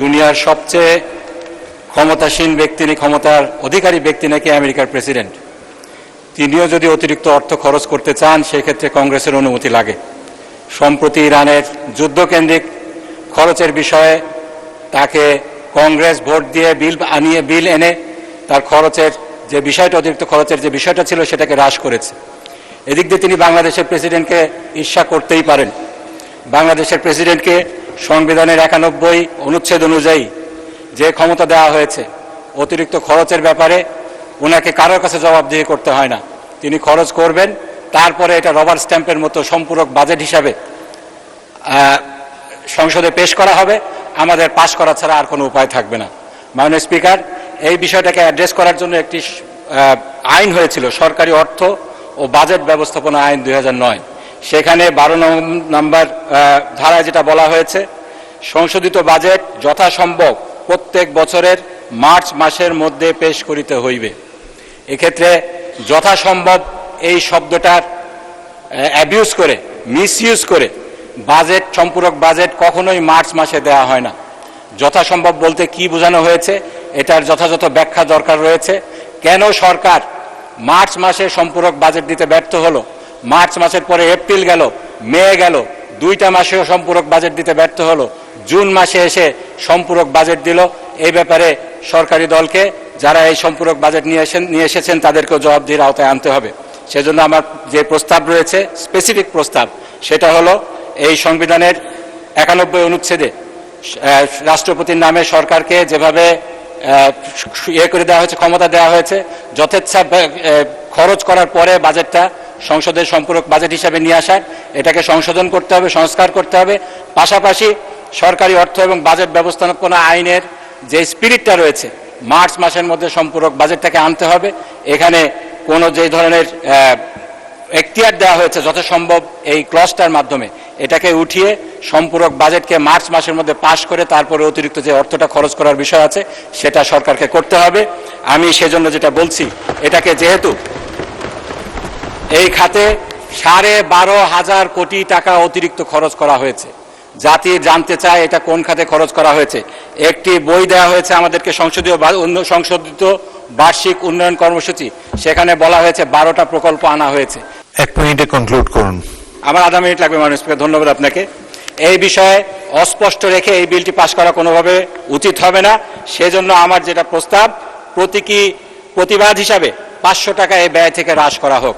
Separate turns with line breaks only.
দুনিয়ার সবচেয়ে ক্ষমতাসীন ব্যক্তি, ক্ষমতার অধিকারী ব্যক্তি নাকি আমেরিকার প্রেসিডেন্ট। তিনিও যদি অতিরিক্ত অর্থ খরচ করতে চান সেক্ষেত্রে কংগ্রেসের অনুমতি লাগে। সম্প্রতি ইরানের যুদ্ধকেন্দ্রিক খরচের বিষয়ে তাকে কংগ্রেস ভোট দিয়ে বিল এনে তার খরচের যে বিষয়টা, অতিরিক্ত খরচের যে বিষয়টা ছিল সেটাকে হ্রাস করেছে। এদিক দিয়ে তিনি বাংলাদেশের প্রেসিডেন্টকে ঈর্ষা করতেই পারেন। বাংলাদেশের প্রেসিডেন্টকে সংবিধানের 91 অনুচ্ছেদ অনুযায়ী যে ক্ষমতা দেওয়া হয়েছে, অতিরিক্ত খরচের ব্যাপারে ওনাকে কারোর কাছে জবাবদিহি করতে হয় না। তিনি খরচ করবেন, তারপরে এটা রবার স্ট্যাম্পের মতো সম্পূরক বাজেট হিসাবে সংসদে পেশ করা হবে। আমাদের পাশ করা ছাড়া আর কোনো উপায় থাকবে না। মাননীয় স্পিকার, এই বিষয়টাকে অ্যাড্রেস করার জন্য একটি আইন হয়েছিল, সরকারি অর্থ ও বাজেট ব্যবস্থাপনা আইন 2009। সেখানে 12 নম্বর ধারায় যেটা বলা হয়েছে, সংশোধিত বাজেট যথাসম্ভব প্রত্যেক বছরের মার্চ মাসের মধ্যে পেশ করিতে হইবে। এক্ষেত্রে যথাসম্ভব এই শব্দটার অ্যাবিউজ করে, মিসইউজ করে বাজেট, সম্পূরক বাজেট কখনোই মার্চ মাসে দেওয়া হয় না। যথাসম্ভব বলতে কি বোঝানো হয়েছে, এটার যথাযথ ব্যাখ্যা দরকার রয়েছে। কেন সরকার মার্চ মাসে সম্পূরক বাজেট দিতে ব্যর্থ হলো? মার্চ মাসের পরে এপ্রিল গেল, মে গেল, 2টা মাসেও সম্পূরক বাজেট দিতে ব্যর্থ হলো, জুন মাসে এসে সম্পূরক বাজেট দিল। এই ব্যাপারে সরকারি দলকে, যারা এই সম্পূরক বাজেট নিয়ে এসেছেন তাদেরকেও জবাবদিহির আওতায় আনতে হবে। সেজন্য আমার যে প্রস্তাব রয়েছে, স্পেসিফিক প্রস্তাব, সেটা হলো এই সংবিধানের 91 অনুচ্ছেদে রাষ্ট্রপতির নামে সরকারকে যেভাবে করে দেওয়া হয়েছে, ক্ষমতা দেওয়া হয়েছে, যথেচ্ছা খরচ করার পরে বাজেটটা সংসদের সম্পূরক বাজেট হিসাবে নিয়ে আসার, এটাকে সংশোধন করতে হবে, সংস্কার করতে হবে। পাশাপাশি সরকারি অর্থ এবং বাজেট ব্যবস্থাপনা আইনের যে স্পিরিটটা রয়েছে, মার্চ মাসের মধ্যে সম্পূরক বাজেটটাকে আনতে হবে। এখানে কোনো যে ধরনের এখতিয়ার দেওয়া হয়েছে যথাসম্ভব এই ক্লজটার মাধ্যমে এটাকে উঠিয়ে সম্পূরক বাজেটকে মার্চ মাসের মধ্যে পাশ করে তারপরে অতিরিক্ত যে অর্থটা খরচ করার বিষয় আছে সেটা সরকারকে করতে হবে। আমি সেজন্য যেটা বলছি, এটাকে যেহেতু এই খাতে 12,500 কোটি টাকা অতিরিক্ত খরচ করা হয়েছে, জাতি জানতে চায় এটা কোন খাতে খরচ করা হয়েছে। একটি বই দেওয়া হয়েছে আমাদেরকে, সংশোধিত বার্ষিক উন্নয়ন কর্মসূচি, সেখানে বলা হয়েছে 12টা প্রকল্প আনা হয়েছে।
1 মিনিটে কনক্লুড করুন।
আমার আধা মিনিট লাগবে মাননীয় স্পিকার। ধন্যবাদ আপনাকে। এই বিষয়ে অস্পষ্ট রেখে এই বিলটি পাশ করা কোনোভাবে উচিত হবে না। সেজন্য আমার যেটা প্রস্তাব, প্রতীকী প্রতিবাদ হিসাবে 500 টাকা এই ব্যয় থেকে হ্রাস করা হোক।